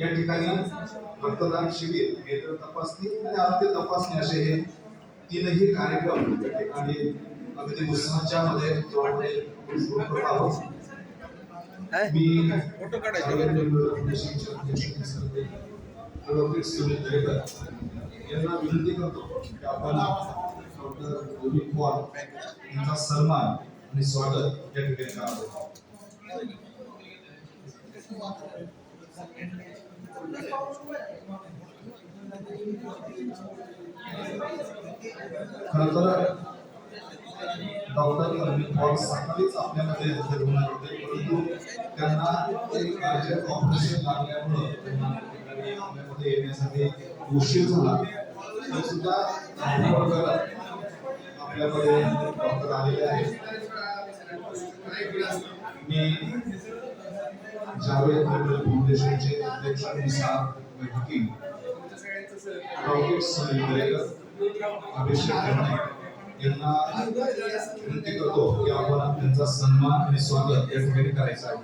या ठिकाणी रक्तदान शिबिर, नेत्र तपासणी आणि आरोग्य तपासणी असे हे तीनही कार्यक्रम या ठिकाणी अगदी उत्साहाच्या मध्ये सुरू करत आहोत. मी फोटो सुनील दरेकर यांना विनंती करतो की आपण डॉक्टर रोहित पवार यांचा सन्मान आणि स्वागत या ठिकाणी करावं. खरं तर डॉक्टर रोहित पवार सकाळीच आपल्यामध्ये हजर होणार होते, परंतु त्यांना एक अर्जंट ऑपरेशन लागल्यामुळे त्यांना आपल्यामध्ये येण्यासाठी उशीर झाला. तरी सुद्धा आपल्यामध्ये डॉक्टर आलेले आहेत. मी जावेद फाउंडेशनचे अध्यक्ष बैठकी डॉक्टर सुनील दरेकर, अभिषेक यांना विनंती करतो की आपण त्यांचा सन्मान आणि स्वागत या ठिकाणी करायचं आहे.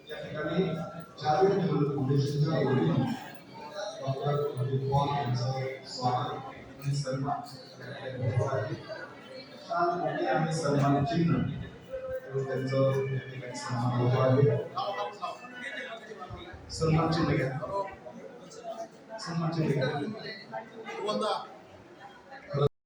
या ठिकाणी जावेद फाउंडेशनच्या वतीने डॉक्टर रोहित पवार यांचं स्वागत आणि सन्मान आणि सन्मान चिन्ह त्यांचं या ठिकाणी सन्मान होत आहे. सन्मान चिन्ह घ्या, सन्मान चिन्ह घ्या.